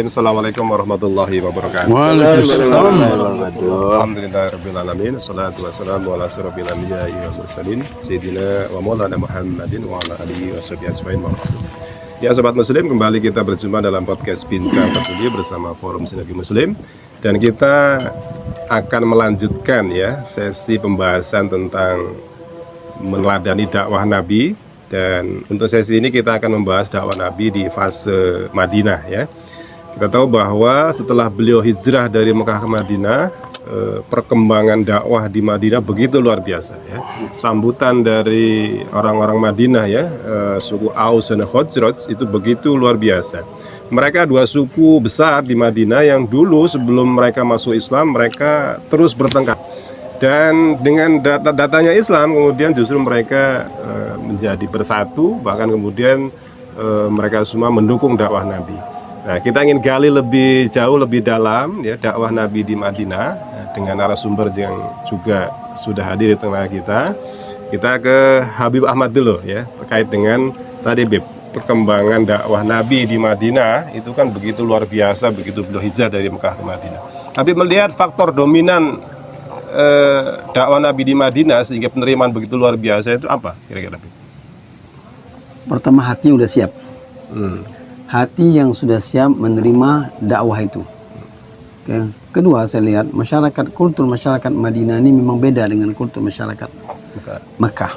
Bismillahirrahmanirrahim. Assalamualaikum warahmatullahi wabarakatuh. Waalaikumsalam. Alhamdulillahirabbil alamin. Wassalatu wassalamu ala asyrofil anbiya'i wal mursalin sayyidina wa maulana Muhammadin wa ala alihi washabihi ajmain. Ya sobat muslim, kembali kita berjumpa dalam podcast Bincang Peduli bersama Forum Sinergi Muslim, dan kita akan melanjutkan ya sesi pembahasan tentang meneladani dakwah Nabi. Dan untuk sesi ini kita akan membahas dakwah Nabi di fase Madinah ya. Kita tahu bahwa setelah beliau hijrah dari Mekah ke Madinah, perkembangan dakwah di Madinah begitu luar biasa ya. Sambutan dari orang-orang Madinah ya, suku Aus dan Khazraj itu begitu luar biasa. Mereka dua suku besar di Madinah yang dulu sebelum mereka masuk Islam mereka terus bertengkar. Dan dengan datanya Islam kemudian justru mereka menjadi bersatu, bahkan kemudian mereka semua mendukung dakwah Nabi. Nah, kita ingin gali lebih jauh, lebih dalam ya dakwah Nabi di Madinah dengan narasumber yang juga sudah hadir di tengah kita. Kita ke Habib Ahmad dulu ya, terkait dengan tadi Bib, perkembangan dakwah Nabi di Madinah itu kan begitu luar biasa begitu beliau hijrah dari Mekah ke Madinah. Habib melihat faktor dominan dakwah Nabi di Madinah sehingga penerimaan begitu luar biasa itu apa kira-kira? Pertama, hati udah siap. Hati yang sudah siap menerima dakwah itu. Oke. Kedua, saya lihat kultur masyarakat Madinah ini memang beda dengan kultur masyarakat Mekah.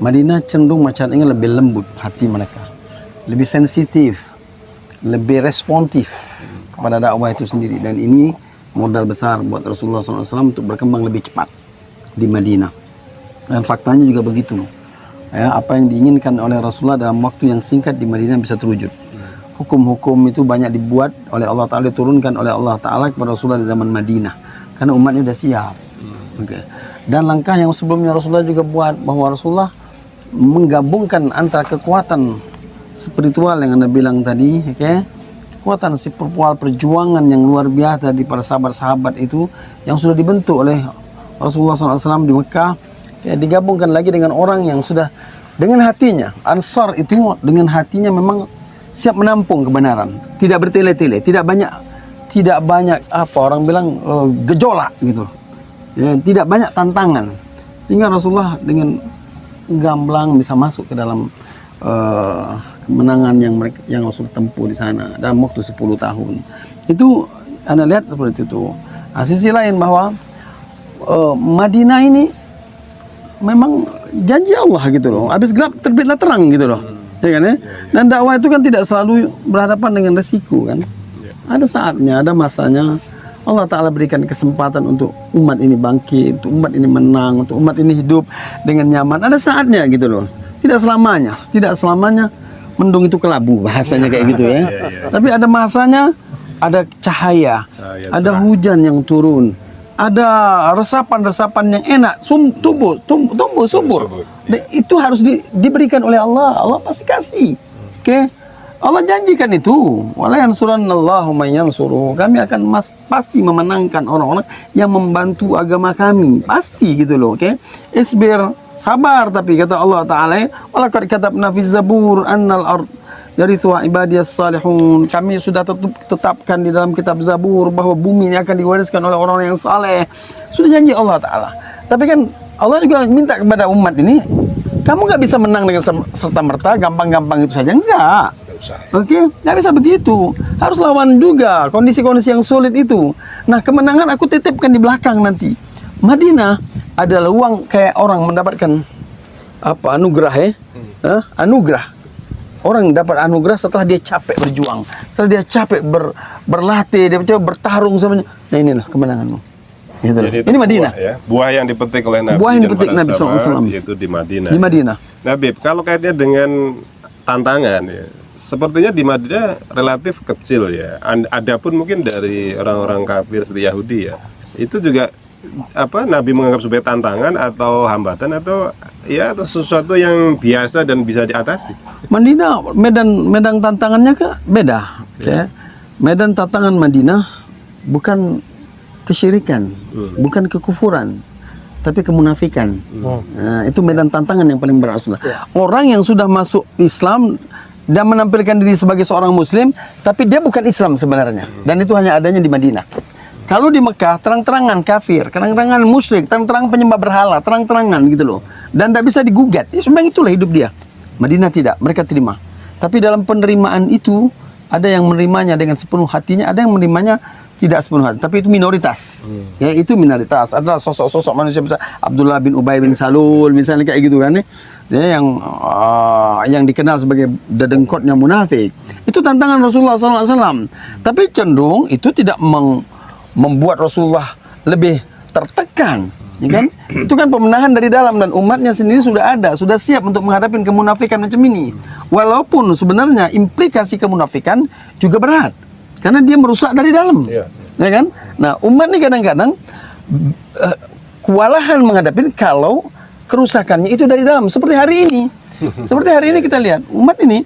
Madinah cenderung masyarakatnya lebih lembut hati mereka, lebih sensitif, lebih responsif kepada dakwah itu sendiri, dan ini modal besar buat Rasulullah SAW untuk berkembang lebih cepat di Madinah. Dan faktanya juga begitu ya, apa yang diinginkan oleh Rasulullah dalam waktu yang singkat di Madinah bisa terwujud. Hukum-hukum itu banyak dibuat oleh Allah Ta'ala, diturunkan oleh Allah Ta'ala kepada Rasulullah di zaman Madinah karena umatnya sudah siap. Dan langkah yang sebelumnya Rasulullah juga buat, bahwa Rasulullah menggabungkan antara kekuatan spiritual yang Anda bilang tadi, kekuatan spiritual perjuangan yang luar biasa di para sahabat-sahabat itu yang sudah dibentuk oleh Rasulullah SAW di Mekah, digabungkan lagi dengan orang yang sudah dengan hatinya, Ansar itu dengan hatinya memang siap menampung kebenaran, tidak bertele-tele, tidak banyak apa orang bilang gejolak gitu ya, tidak banyak tantangan, sehingga Rasulullah dengan gamblang bisa masuk ke dalam kemenangan yang Rasul tempuh di sana dalam waktu 10 tahun. Itu Anda lihat seperti itu. Nah, sisi lain bahwa Madinah ini memang janji Allah gitu loh. Habis gelap terbitlah terang gitu loh. Ya kan ya? Dan dakwah itu kan tidak selalu berhadapan dengan resiko kan. Ada saatnya, ada masanya Allah Ta'ala berikan kesempatan untuk umat ini bangkit, untuk umat ini menang, untuk umat ini hidup dengan nyaman. Ada saatnya gitu loh. Tidak selamanya mendung itu kelabu, bahasanya kayak gitu ya. Tapi ada masanya, ada cahaya, ada hujan yang turun, ada resapan-resapan yang enak, tumbuh subur. Dan itu harus diberikan oleh Allah. Allah pasti kasih. Allah janjikan itu. Wala yansurannallahu may yansuru. Kami akan pasti memenangkan orang-orang yang membantu agama kami. Pasti gitu loh, Isbir, sabar, tapi kata Allah Ta'ala, walaqad katabna fi zabur annal ard yarithuha ibadiyas salihun. Kami sudah tetapkan di dalam kitab Zabur bahwa bumi ini akan diwariskan oleh orang-orang yang saleh. Sudah janji Allah Ta'ala. Tapi kan Allah juga minta kepada umat ini, kamu nggak bisa menang dengan serta-merta, gampang-gampang itu saja. Enggak. Nggak bisa begitu. Harus lawan juga kondisi-kondisi yang sulit itu. Nah, kemenangan aku titipkan di belakang nanti. Madinah adalah uang kayak orang mendapatkan anugerah anugerah. Orang dapat anugerah setelah dia capek berjuang, setelah dia capek berlatih, dia coba bertarung semuanya. Nah, inilah kemenanganmu. Gitu. Ini Madinah. Buah yang dipetik oleh Nabi. Buah yang dipetik Nabi SAW yaitu di Madinah. Di Madinah. Nah, Bib, kalau kaitnya dengan tantangan ya, sepertinya di Madinah relatif kecil ya. Adapun mungkin dari orang-orang kafir seperti Yahudi ya, itu juga Nabi menganggap sebagai tantangan atau hambatan atau sesuatu yang biasa dan bisa diatasi. Madinah medan tantangannya beda. Medan tantangan Madinah bukan kesyirikan, bukan kekufuran, tapi kemunafikan. Nah, itu medan tantangan yang paling berat. Orang yang sudah masuk Islam dan menampilkan diri sebagai seorang muslim, tapi dia bukan Islam sebenarnya. Dan itu hanya adanya di Madinah. Kalau di Mekah terang-terangan kafir, terang-terangan musyrik, terang-terangan penyembah berhala, terang-terangan gitu loh. Dan tidak bisa digugat. Ya, sebenarnya itulah hidup dia. Madinah tidak, mereka terima. Tapi dalam penerimaan itu ada yang menerimanya dengan sepenuh hatinya, ada yang menerimanya tidak sepenuh hati. Tapi itu minoritas. Ya, itu minoritas. Adalah sosok-sosok manusia besar, Abdullah bin Ubay bin Salul misalnya kayak gitu kan ya, yang dikenal sebagai dedengkotnya munafik. Itu tantangan Rasulullah SAW. Tapi cenderung itu tidak membuat Rasulullah lebih tertekan, ya kan? Itu kan pemenahan dari dalam, dan umatnya sendiri sudah ada, sudah siap untuk menghadapi kemunafikan macam ini. Walaupun sebenarnya implikasi kemunafikan juga berat, karena dia merusak dari dalam, ya kan? Nah, umat ini kadang-kadang kewalahan menghadapi kalau kerusakannya itu dari dalam. Seperti hari ini, kita lihat umat ini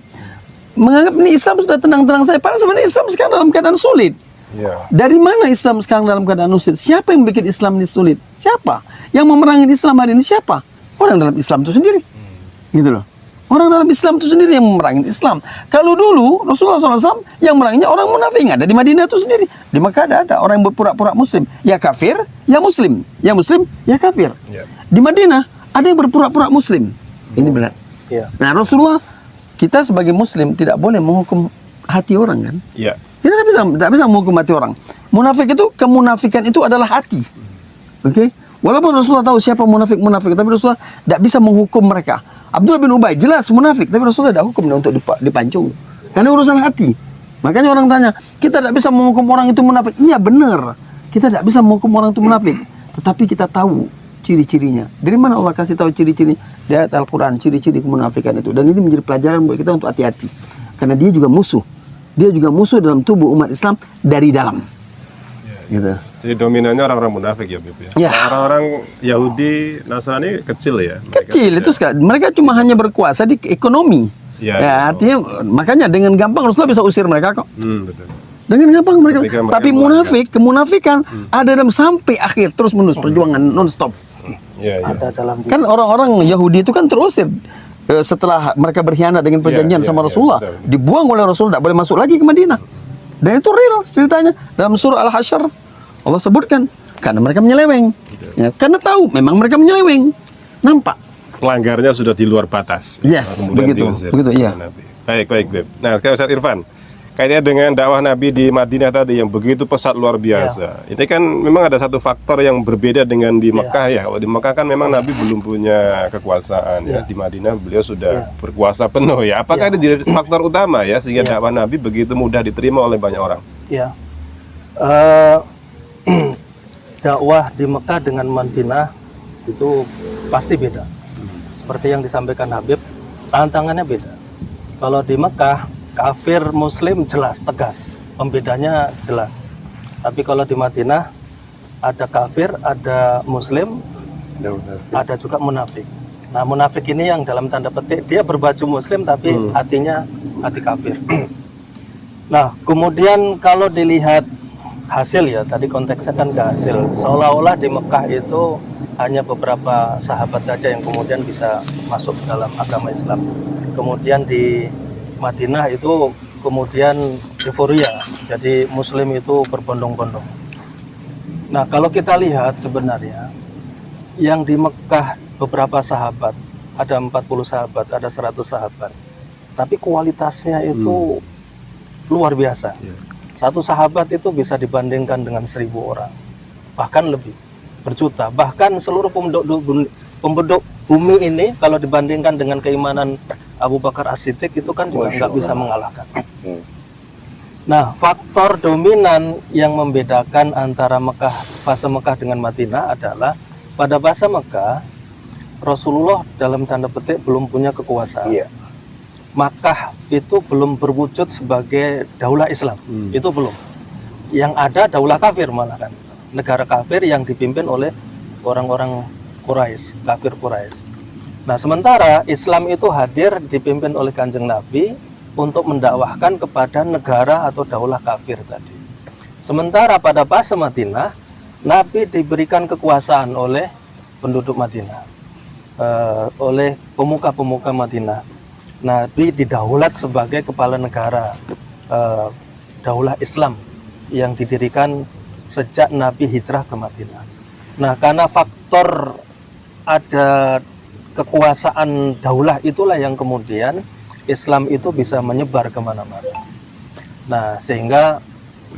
menganggap ini Islam sudah tenang-tenang saja, padahal sebenarnya Islam sekarang dalam keadaan sulit. Dari mana Islam sekarang dalam keadaan sulit? Siapa yang bikin Islam ini sulit? Siapa yang memerangi Islam hari ini? Siapa? Orang dalam Islam itu sendiri, gitu loh. Orang dalam Islam itu sendiri yang memerangi Islam. Kalau dulu Rasulullah SAW yang memeranginya orang munafik, ada di Madinah itu sendiri. Di Makkah ada orang yang berpura-pura Muslim, ya kafir, ya Muslim, ya kafir. Di Madinah ada yang berpura-pura Muslim. Ini benar. Nah, Rasulullah, kita sebagai Muslim tidak boleh menghukum hati orang, kan? Kita tidak bisa menghukum hati orang. Munafik itu, kemunafikan itu adalah hati. Oke? Walaupun Rasulullah tahu siapa munafik, tapi Rasulullah tidak bisa menghukum mereka. Abdullah bin Ubay jelas munafik, tapi Rasulullah tidak hukum dia untuk dipancung. Karena urusan hati. Makanya orang tanya, kita tidak bisa menghukum orang itu munafik. Iya benar, kita tidak bisa menghukum orang itu munafik. Tetapi kita tahu ciri-cirinya. Dari mana Allah kasih tahu ciri-ciri? Di ayat Al-Quran, ciri-ciri kemunafikan itu. Dan ini menjadi pelajaran buat kita untuk hati-hati. Karena dia juga musuh. Dia juga musuh dalam tubuh umat Islam dari dalam. Gitu. Jadi dominannya orang-orang munafik ya, Bib, ya. Ya. Orang-orang Yahudi, Nasrani kecil ya. Kecil itu sekali. Mereka cuma hanya berkuasa di ekonomi. Ya, artinya makanya dengan gampang Rasulullah bisa usir mereka kok. Betul. Dengan gampang mereka. Tapi mereka kemunafikan ada dalam sampai akhir terus-menerus perjuangan non-stop. Ada dalam Kan orang-orang Yahudi itu kan terusir setelah mereka berkhianat dengan perjanjian sama Rasulullah, dibuang oleh Rasul, tidak boleh masuk lagi ke Madinah. Dan itu real ceritanya dalam surah Al-Hasyr Allah sebutkan, karena mereka menyeleweng. Ya, karena tahu memang mereka menyeleweng. Nampak pelanggarnya sudah di luar batas. Yes, begitu, iya. Baik, Beb. Nah, sekarang Ustaz Irfan, kaitannya dengan dakwah Nabi di Madinah tadi yang begitu pesat luar biasa. Ini kan memang ada satu faktor yang berbeda dengan di Mekah ya. Kalau di Mekah kan memang Nabi belum punya kekuasaan ya. Di Madinah beliau sudah berkuasa penuh ya. Apakah ini jadi faktor utama ya sehingga dakwah Nabi begitu mudah diterima oleh banyak orang? Ya. Dakwah di Mekah dengan Madinah itu pasti beda. Seperti yang disampaikan Habib, tantangannya beda. Kalau di Mekah kafir Muslim jelas, tegas, pembedanya jelas. Tapi kalau di Madinah ada kafir, ada Muslim, ada juga munafik. Nah, munafik ini yang dalam tanda petik dia berbaju Muslim tapi hatinya hati kafir. Nah, kemudian kalau dilihat hasil ya, tadi konteksnya kan ke hasil. Seolah-olah di Mekah itu hanya beberapa sahabat saja yang kemudian bisa masuk dalam agama Islam. Kemudian di Madinah itu kemudian euforia, jadi Muslim itu berbondong-bondong. Nah, kalau kita lihat sebenarnya yang di Mekah beberapa sahabat, ada 40 sahabat, ada 100 sahabat, tapi kualitasnya itu luar biasa. Satu sahabat itu bisa dibandingkan dengan 1000 orang, bahkan lebih, berjuta. Bahkan seluruh penduduk bumi ini kalau dibandingkan dengan keimanan Abu Bakar As-Siddiq itu kan juga nggak bisa mengalahkan. Nah, faktor dominan yang membedakan antara fase Mekah dengan Madinah adalah pada fase Mekah Rasulullah dalam tanda petik belum punya kekuasaan. Makkah itu belum berwujud sebagai daulah Islam, itu belum. Yang ada daulah kafir malah kan, negara kafir yang dipimpin oleh orang-orang Quraisy, kafir Quraisy. Nah, sementara Islam itu hadir dipimpin oleh Kanjeng Nabi untuk mendakwahkan kepada negara atau daulah kafir tadi. Sementara pada fase Madinah, Nabi diberikan kekuasaan oleh penduduk Madinah, oleh pemuka-pemuka Madinah. Nabi didaulat sebagai kepala negara daulah Islam yang didirikan sejak Nabi hijrah ke Madinah. Nah, karena faktor ada kekuasaan daulah itulah yang kemudian Islam itu bisa menyebar kemana-mana. Nah, sehingga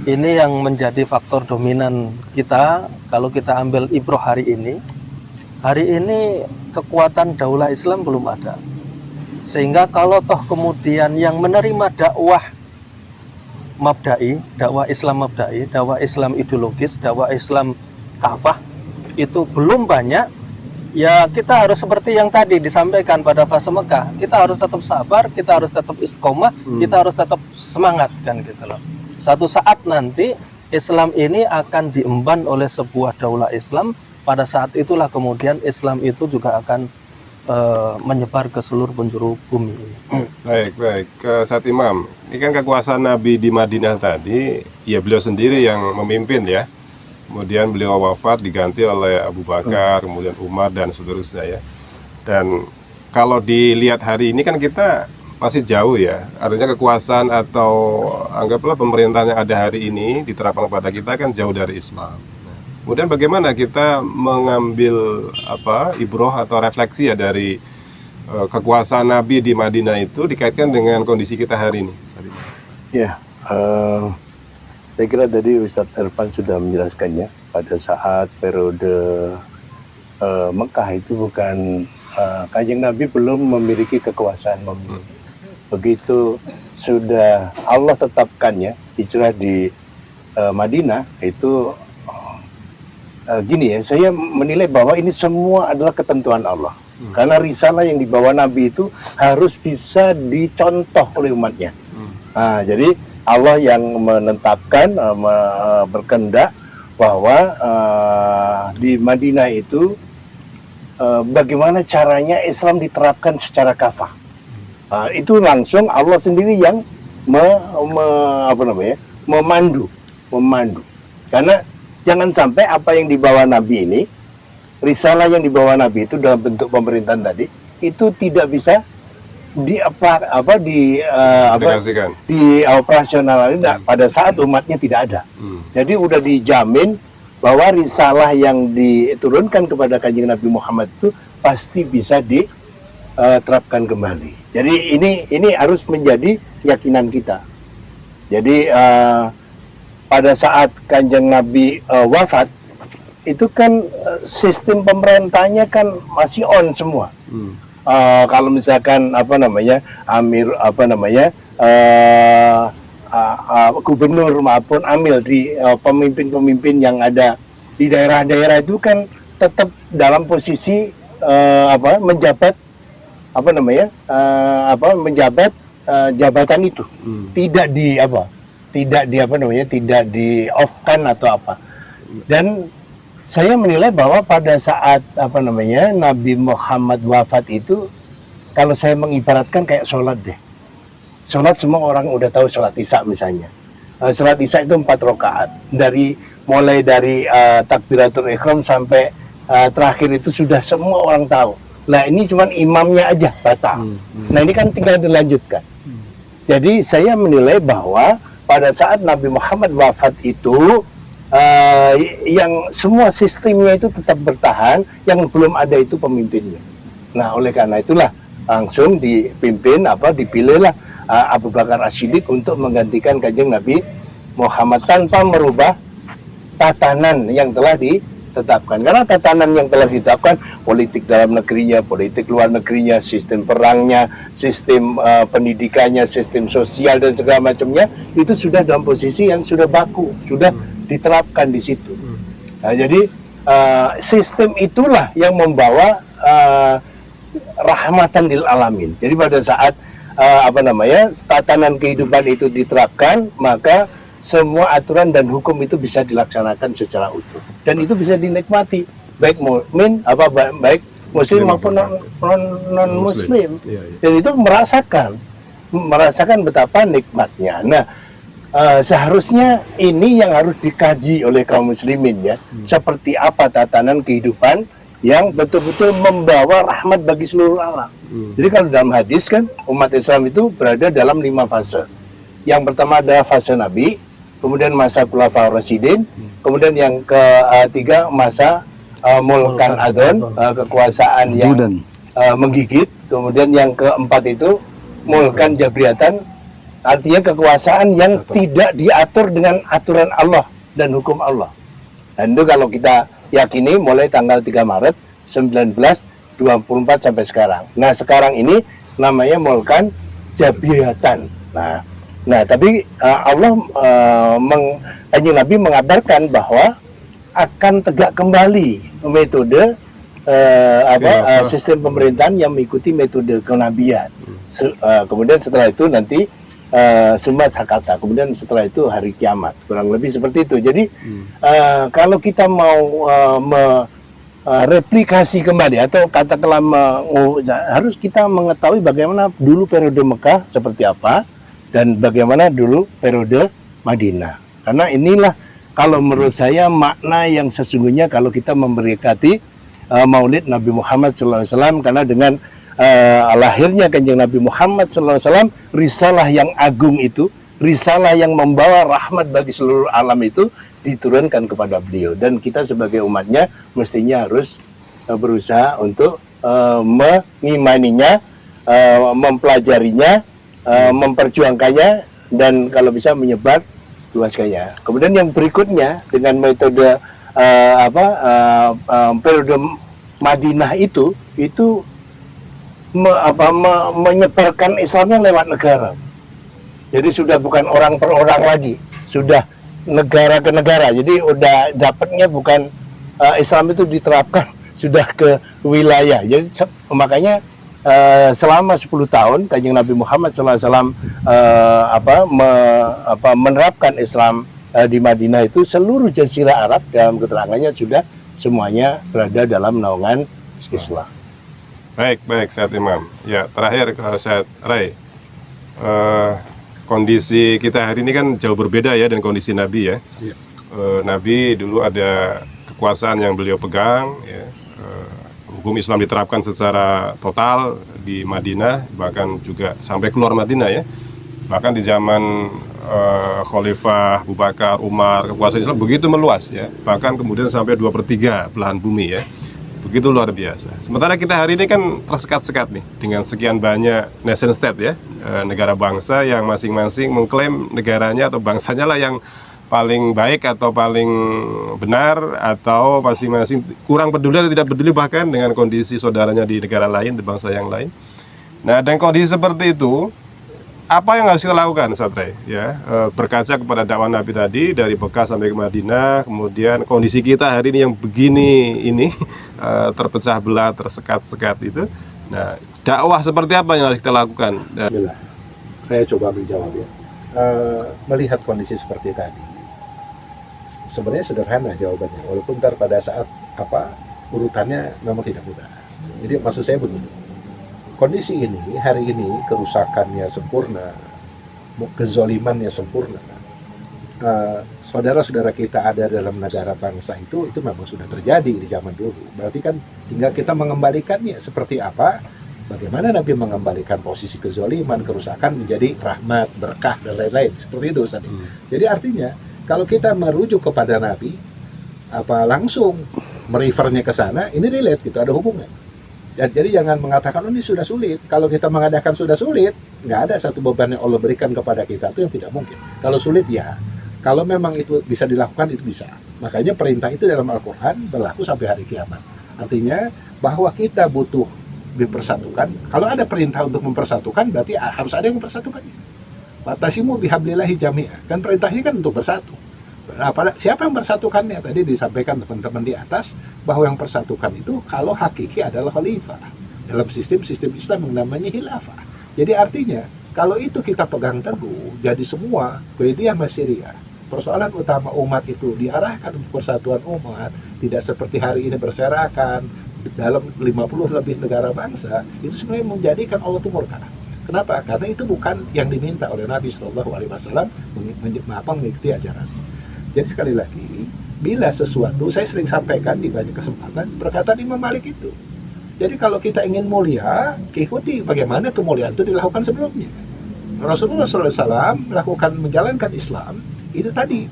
ini yang menjadi faktor dominan kita. Kalau kita ambil ibroh hari ini kekuatan daulah Islam belum ada. Sehingga kalau toh kemudian yang menerima dakwah mabda'i, dakwah Islam mabda'i, dakwah Islam ideologis, dakwah Islam kafah itu belum banyak, ya kita harus seperti yang tadi disampaikan pada fase Mekah. Kita harus tetap sabar, kita harus tetap istiqomah, kita harus tetap semangat kan gitu loh. Satu saat nanti Islam ini akan diemban oleh sebuah daulah Islam. Pada saat itulah kemudian Islam itu juga akan menyebar ke seluruh penjuru bumi. Baik. Saat Imam, ini kan kekuasaan Nabi di Madinah tadi, ya beliau sendiri yang memimpin ya. Kemudian beliau wafat diganti oleh Abu Bakar, kemudian Umar dan seterusnya ya. Dan kalau dilihat hari ini kan kita masih jauh ya. Artinya kekuasaan atau anggaplah pemerintahan yang ada hari ini diterapkan kepada kita kan jauh dari Islam. Kemudian bagaimana kita mengambil ibroh atau refleksi ya dari kekuasaan Nabi di Madinah itu dikaitkan dengan kondisi kita hari ini? Ya, saya kira tadi Ustadz Irfan sudah menjelaskannya. Pada saat periode Mekah itu bukan Kanjeng Nabi belum memiliki kekuasaan memilih. Begitu sudah Allah tetapkannya hijrah di Madinah itu gini ya, saya menilai bahwa ini semua adalah ketentuan Allah. Karena risalah yang dibawa Nabi itu harus bisa dicontoh oleh umatnya. Nah, jadi Allah yang menetapkan, berkehendak bahwa di Madinah itu bagaimana caranya Islam diterapkan secara kafah. Itu langsung Allah sendiri yang memandu. Karena jangan sampai apa yang dibawa Nabi ini, risalah yang dibawa Nabi itu dalam bentuk pemerintahan tadi, itu tidak bisa dioperasionalkan pada saat umatnya tidak ada. Jadi udah dijamin bahwa risalah yang diturunkan kepada Kanjeng Nabi Muhammad itu pasti bisa diterapkan kembali. Jadi ini harus menjadi keyakinan kita. Jadi pada saat Kanjeng Nabi wafat itu kan sistem pemerintahnya kan masih on semua. Kalau misalkan gubernur maupun amil di pemimpin-pemimpin yang ada di daerah-daerah itu kan tetap dalam posisi menjabat jabatan itu, tidak di off-kan atau apa. Dan saya menilai bahwa pada saat Nabi Muhammad wafat itu, kalau saya mengibaratkan kayak sholat deh. Sholat semua orang udah tahu sholat Isya misalnya. Sholat Isya itu 4 rakaat. Mulai dari takbiratul ihram sampai terakhir itu sudah semua orang tahu. Nah ini cuma imamnya aja batal. Nah ini kan tinggal dilanjutkan. Jadi saya menilai bahwa pada saat Nabi Muhammad wafat itu, yang semua sistemnya itu tetap bertahan, yang belum ada itu pemimpinnya. Nah oleh karena itulah langsung dipilihlah Abu Bakar As-Siddiq untuk menggantikan Kanjeng Nabi Muhammad tanpa merubah tatanan yang telah ditetapkan. Karena tatanan yang telah ditetapkan, politik dalam negerinya, politik luar negerinya, sistem perangnya, sistem pendidikannya, sistem sosial dan segala macamnya itu sudah dalam posisi yang sudah baku, sudah diterapkan di situ. Nah, jadi sistem itulah yang membawa rahmatan lil alamin. Jadi pada saat tatanan kehidupan itu diterapkan, maka semua aturan dan hukum itu bisa dilaksanakan secara utuh dan itu bisa dinikmati baik mukmin baik muslim maupun non muslim. Dan itu merasakan betapa nikmatnya. Nah, seharusnya ini yang harus dikaji oleh kaum muslimin ya, seperti apa tatanan kehidupan yang betul-betul membawa rahmat bagi seluruh alam. Jadi kalau dalam hadis kan umat Islam itu berada dalam 5 fase. Yang pertama ada fase Nabi, kemudian masa Khulafaur Rasyidin, kemudian yang ketiga masa Mulkan Adon, kekuasaan yang menggigit, kemudian yang keempat itu Mulkan Jabriyatan, artinya kekuasaan yang tidak diatur dengan aturan Allah dan hukum Allah. Dan itu kalau kita yakini mulai tanggal 3 Maret 1924 sampai sekarang. Nah sekarang ini namanya Mulkan Jabriyatan. Nah tapi Allah Kanjeng Nabi mengabarkan bahwa akan tegak kembali metode sistem pemerintahan yang mengikuti metode kenabian. Kemudian setelah itu nanti Sumat Sakata, kemudian setelah itu hari kiamat, kurang lebih seperti itu. Jadi kalau kita mau replikasi kembali atau katakanlah harus kita mengetahui bagaimana dulu periode Mekah seperti apa dan bagaimana dulu periode Madinah. Karena inilah kalau menurut saya makna yang sesungguhnya kalau kita memberkati Maulid Nabi Muhammad SAW, karena dengan lahirnya Kanjeng Nabi Muhammad SAW, risalah yang agung itu, risalah yang membawa rahmat bagi seluruh alam itu diturunkan kepada beliau, dan kita sebagai umatnya mestinya harus berusaha untuk mengimaninya, mempelajarinya, memperjuangkannya, dan kalau bisa menyebar luaskannya. Kemudian yang berikutnya dengan metode periode Madinah itu menyebarkan Islamnya lewat negara. Jadi sudah bukan orang per orang lagi, sudah negara ke negara. Jadi udah dapatnya bukan Islam itu diterapkan sudah ke wilayah. Jadi makanya selama 10 tahun Kanjeng Nabi Muhammad SAW menerapkan Islam di Madinah itu seluruh Jazirah Arab dalam keterangannya sudah semuanya berada dalam naungan Islam. Baik, Said Imam. Ya, terakhir ke Said Rai. Kondisi kita hari ini kan jauh berbeda ya dengan kondisi Nabi ya. Nabi dulu ada kekuasaan yang beliau pegang, ya. Hukum Islam diterapkan secara total di Madinah, bahkan juga sampai keluar Madinah ya. Bahkan di zaman Khalifah Abu Bakar, Umar, kekuasaan Islam begitu meluas ya. Bahkan kemudian sampai 2/3 belahan bumi ya. Begitu luar biasa. Sementara kita hari ini kan tersekat-sekat nih dengan sekian banyak nation state ya, negara bangsa yang masing-masing mengklaim negaranya atau bangsanya lah yang paling baik atau paling benar, atau masing-masing kurang peduli atau tidak peduli bahkan dengan kondisi saudaranya di negara lain, di bangsa yang lain. Nah, dan kondisi seperti itu, apa yang harus kita lakukan, Satray? Ya, berkaca kepada dakwah Nabi tadi dari Mekah sampai ke Madinah, kemudian kondisi kita hari ini yang begini ini terpecah belah, tersekat-sekat itu. Nah, dakwah seperti apa yang harus kita lakukan? Saya coba menjawab ya. Melihat kondisi seperti tadi, sebenarnya sederhana jawabannya, walaupun ntar pada saat urutannya memang tidak mudah. Jadi maksud saya begini. Kondisi ini, hari ini, kerusakannya sempurna, kezolimannya sempurna. Saudara-saudara kita ada dalam negara bangsa itu memang sudah terjadi di zaman dulu. Berarti kan tinggal kita mengembalikannya seperti apa, bagaimana Nabi mengembalikan posisi kezoliman, kerusakan menjadi rahmat, berkah, dan lain-lain. Seperti itu, Ustaz. Jadi artinya, kalau kita merujuk kepada Nabi, langsung merefernya ke sana, ini relate, gitu, ada hubungan. Jadi jangan mengatakan ini sudah sulit. Kalau kita mengadakan sudah sulit, nggak ada satu beban yang Allah berikan kepada kita, itu yang tidak mungkin. Kalau sulit ya, kalau memang itu bisa dilakukan, itu bisa. Makanya perintah itu dalam Al-Quran berlaku sampai hari kiamat. Artinya bahwa kita butuh dipersatukan. Kalau ada perintah untuk mempersatukan, berarti harus ada yang mempersatukan. Watasimu bihablillahi jami'ah. Kan perintahnya kan untuk bersatu. Siapa yang mempersatukannya? Tadi disampaikan teman-teman di atas bahwa yang persatukan itu kalau hakiki adalah khalifah dalam sistem Islam yang namanya khilafah. Jadi artinya kalau itu kita pegang teguh, jadi semua Qaidiyah Masyriah, persoalan utama umat itu diarahkan untuk persatuan umat, tidak seperti hari ini berserakan dalam 50 lebih negara bangsa, itu sebenarnya menjadikan Allah itu murka. Kenapa? Karena itu bukan yang diminta oleh Nabi SAW mengikuti ajaran. Jadi sekali lagi, bila sesuatu, saya sering sampaikan di banyak kesempatan, perkataan Imam Malik itu, Jadi kalau kita ingin mulia, ikuti bagaimana kemuliaan itu dilakukan sebelumnya. Rasulullah SAW melakukan menjalankan Islam itu tadi.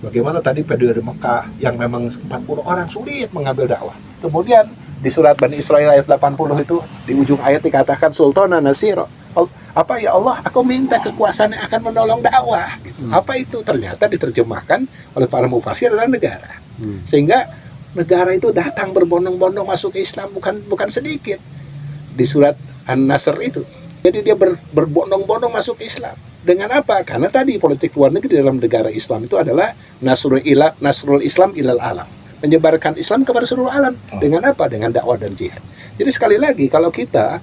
Bagaimana tadi periode Mekah yang memang 40 orang sulit mengambil dakwah. Kemudian di surat Bani Israil ayat 80 itu di ujung ayat dikatakan Sultana Nasiro. Apa ya Allah, aku minta kekuasaan yang akan menolong dakwah. Gitu. Apa itu? Ternyata diterjemahkan oleh para mufasir adalah negara. Sehingga negara itu datang berbondong-bondong masuk ke Islam, bukan sedikit. Di surat An-Nasr itu. Jadi dia berbondong-bondong masuk ke Islam. Dengan apa? Karena tadi politik luar negeri dalam negara Islam itu adalah Nasrul Islam ilal alam. Menyebarkan Islam kepada seluruh alam. Dengan apa? Dengan dakwah dan jihad. Jadi sekali lagi, kalau kita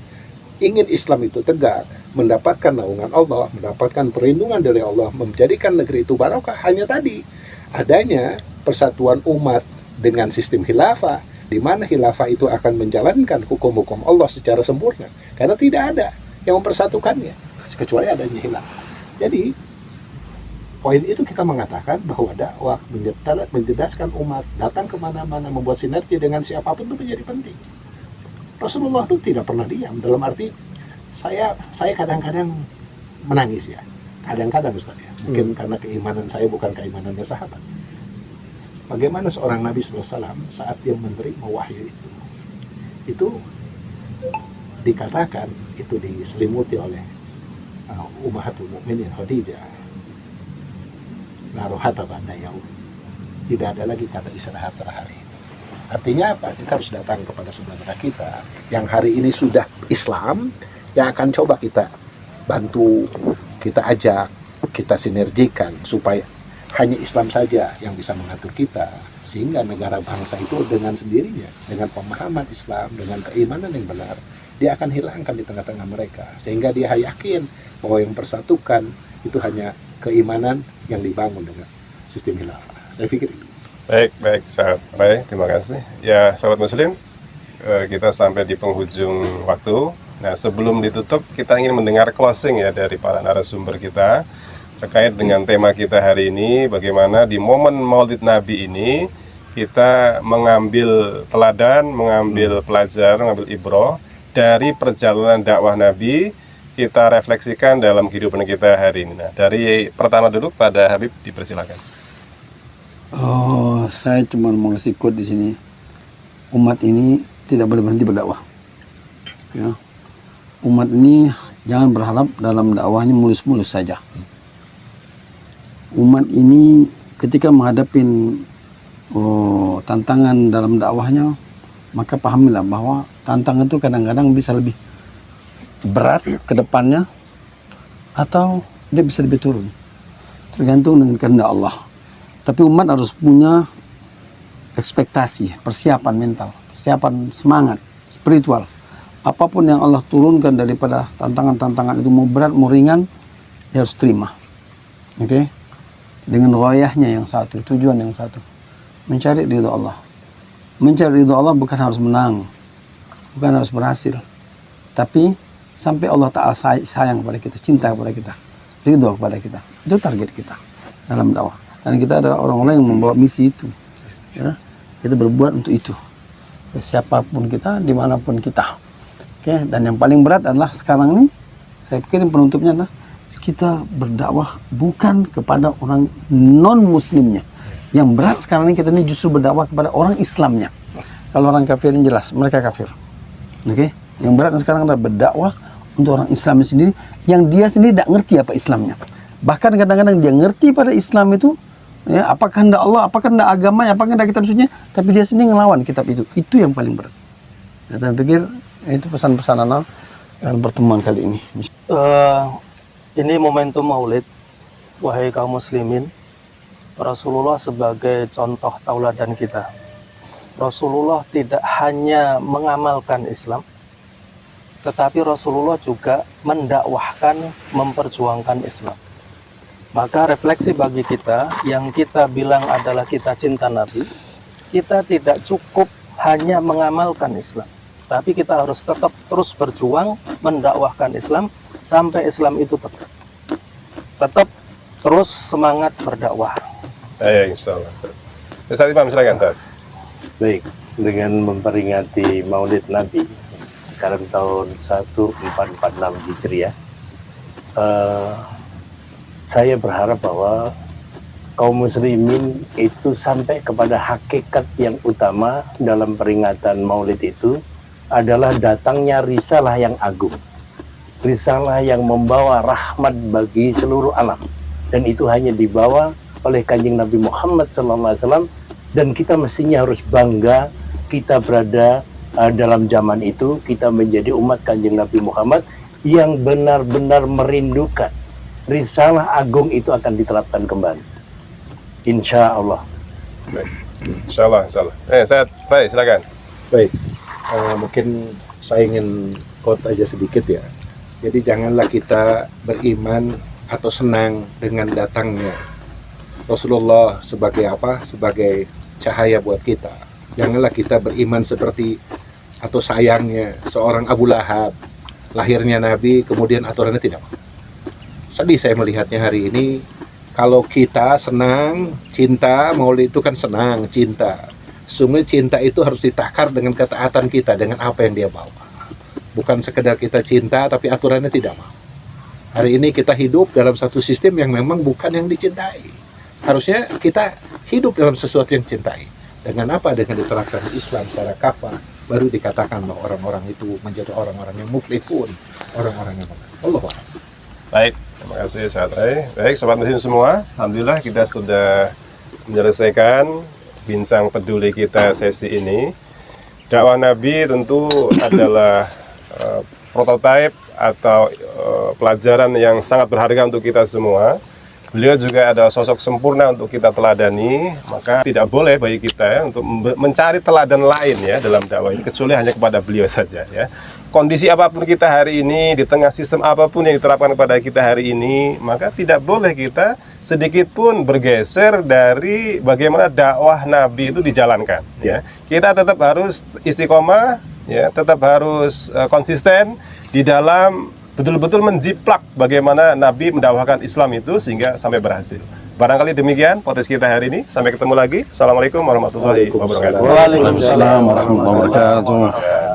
ingin Islam itu tegak, mendapatkan naungan Allah, mendapatkan perlindungan dari Allah, menjadikan negeri itu barokah, hanya tadi adanya persatuan umat dengan sistem khilafah, di mana khilafah itu akan menjalankan hukum-hukum Allah secara sempurna. Karena tidak ada yang mempersatukannya, kecuali adanya khilafah. Jadi, poin itu kita mengatakan bahwa dakwah mencerdaskan umat, datang kemana-mana, membuat sinergi dengan siapapun itu menjadi penting. Rasulullah itu tidak pernah diam, dalam arti, saya kadang-kadang menangis ya. Kadang-kadang Ustaz ya. Mungkin karena keimanan saya bukan keimanannya sahabat. Bagaimana seorang Nabi SAW saat dia menerima wahyu itu dikatakan itu diselimuti oleh Ummahatul Mukminin Khadijah. La rohata ba'da yaum. Tidak ada lagi kata istirahat sehari. Artinya apa? Kita harus datang kepada saudara kita yang hari ini sudah Islam, yang akan coba kita bantu, kita ajak, kita sinergikan supaya hanya Islam saja yang bisa mengatur kita, sehingga negara bangsa itu dengan sendirinya, dengan pemahaman Islam, dengan keimanan yang benar, dia akan hilangkan di tengah-tengah mereka, sehingga dia yakin bahwa yang persatukan itu hanya keimanan yang dibangun dengan sistem khilafah. Saya pikir itu. Baik, sahabat Ray, terima kasih. Ya, sahabat Muslim, kita sampai di penghujung waktu. Nah, sebelum ditutup, kita ingin mendengar closing ya dari para narasumber kita terkait dengan tema kita hari ini, bagaimana di momen Maulid Nabi ini kita mengambil teladan, mengambil pelajaran, mengambil ibroh dari perjalanan dakwah Nabi, kita refleksikan dalam kehidupan kita hari ini. Nah, dari pertama dulu pada Habib, dipersilakan. Oh, saya cuma mau ngasih quote di sini. Umat ini tidak boleh berhenti berdakwah. Ya. Umat ini jangan berharap dalam dakwahnya mulus-mulus saja. Umat ini ketika menghadapi tantangan dalam dakwahnya, maka pahamilah bahwa tantangan itu kadang-kadang bisa lebih berat ke depannya atau dia bisa lebih turun. Tergantung dengan kehendak Allah. Tapi umat harus punya ekspektasi, persiapan mental, persiapan semangat, spiritual. Apapun yang Allah turunkan daripada tantangan-tantangan itu, mau berat, mau ringan, dia harus terima. Oke? Dengan royahnya yang satu, tujuan yang satu. Mencari ridho Allah. Mencari ridho Allah bukan harus menang, bukan harus berhasil. Tapi sampai Allah Ta'ala sayang kepada kita, cinta kepada kita, ridho kepada kita. Itu target kita dalam dakwah. Dan kita adalah orang-orang yang membawa misi itu. Ya, kita berbuat untuk itu. Ya, siapapun kita, dimanapun kita. Oke, dan yang paling berat adalah sekarang ini, saya pikir penutupnya adalah kita berdakwah bukan kepada orang non-muslimnya. Yang berat sekarang ini kita ini justru berdakwah kepada orang Islamnya. Kalau orang kafir ini jelas, mereka kafir. Oke? Yang berat sekarang adalah berdakwah untuk orang Islamnya sendiri, yang dia sendiri tidak ngerti apa Islamnya. Bahkan kadang-kadang dia ngerti pada Islam itu, ya, apakah hendak Allah, apakah hendak agamanya, apakah hendak kitab sucinya, tapi dia sendiri ngelawan kitab itu. Itu yang paling berat. Ya, saya pikir itu pesan-pesan anak dalam pertemuan kali ini. Ini momentum Maulid, wahai kaum muslimin, Rasulullah sebagai contoh tauladan kita. Rasulullah tidak hanya mengamalkan Islam, tetapi Rasulullah juga mendakwahkan, memperjuangkan Islam. Maka refleksi bagi kita yang kita bilang adalah kita cinta Nabi, kita tidak cukup hanya mengamalkan Islam, tapi kita harus tetap terus berjuang mendakwahkan Islam sampai Islam itu tetap terus semangat berdakwah. Ya, insya Allah. Ustaz Imam, silakan Ustaz. Baik, dengan memperingati Maulid Nabi sekarang tahun 1446 Hijriah. Saya berharap bahwa kaum muslimin itu sampai kepada hakikat yang utama dalam peringatan Maulid itu adalah datangnya risalah yang agung. Risalah yang membawa rahmat bagi seluruh alam, dan itu hanya dibawa oleh Kanjeng Nabi Muhammad SAW, dan kita mestinya harus bangga kita berada dalam zaman itu. Kita menjadi umat Kanjeng Nabi Muhammad yang benar-benar merindukan risalah agung itu akan diterapkan kembali, insya Allah. Insya Allah, insya Allah. Ustaz Ray, silakan. Baik, mungkin saya ingin quote aja sedikit ya. Jadi janganlah kita beriman atau senang dengan datangnya Rasulullah sebagai apa? Sebagai cahaya buat kita. Janganlah kita beriman seperti atau sayangnya seorang Abu Lahab, lahirnya Nabi, kemudian aturannya tidak. Sedih saya melihatnya hari ini. Kalau kita senang, cinta, Maulid itu kan senang, cinta. Sesungguhnya cinta itu harus ditakar dengan ketaatan kita, dengan apa yang dia bawa. Bukan sekedar kita cinta, tapi aturannya tidak mau. Hari ini kita hidup dalam satu sistem yang memang bukan yang dicintai. Harusnya kita hidup dalam sesuatu yang cintai. Dengan apa? Dengan diterapkan Islam secara kafah, baru dikatakan bahwa orang-orang itu menjadi orang-orang yang muflihun, orang-orang yang benar. Allah. Baik, terima kasih Ustaz Ray. Baik, Sobat Muslim semua, alhamdulillah kita sudah menyelesaikan bincang peduli kita sesi ini. Dakwah Nabi tentu adalah prototipe atau pelajaran yang sangat berharga untuk kita semua. Beliau juga adalah sosok sempurna untuk kita teladani, maka tidak boleh bagi kita ya, untuk mencari teladan lain ya dalam dakwah ini, kecuali hanya kepada beliau saja ya. Kondisi apapun kita hari ini, di tengah sistem apapun yang diterapkan kepada kita hari ini, maka tidak boleh kita sedikit pun bergeser dari bagaimana dakwah Nabi itu dijalankan ya. Kita tetap harus istiqomah ya, tetap harus konsisten di dalam betul-betul menjiplak bagaimana Nabi mendakwahkan Islam itu sehingga sampai berhasil. Barangkali demikian podcast kita hari ini. Sampai ketemu lagi. Assalamualaikum warahmatullahi wabarakatuh. Waalaikumsalam warahmatullahi wabarakatuh.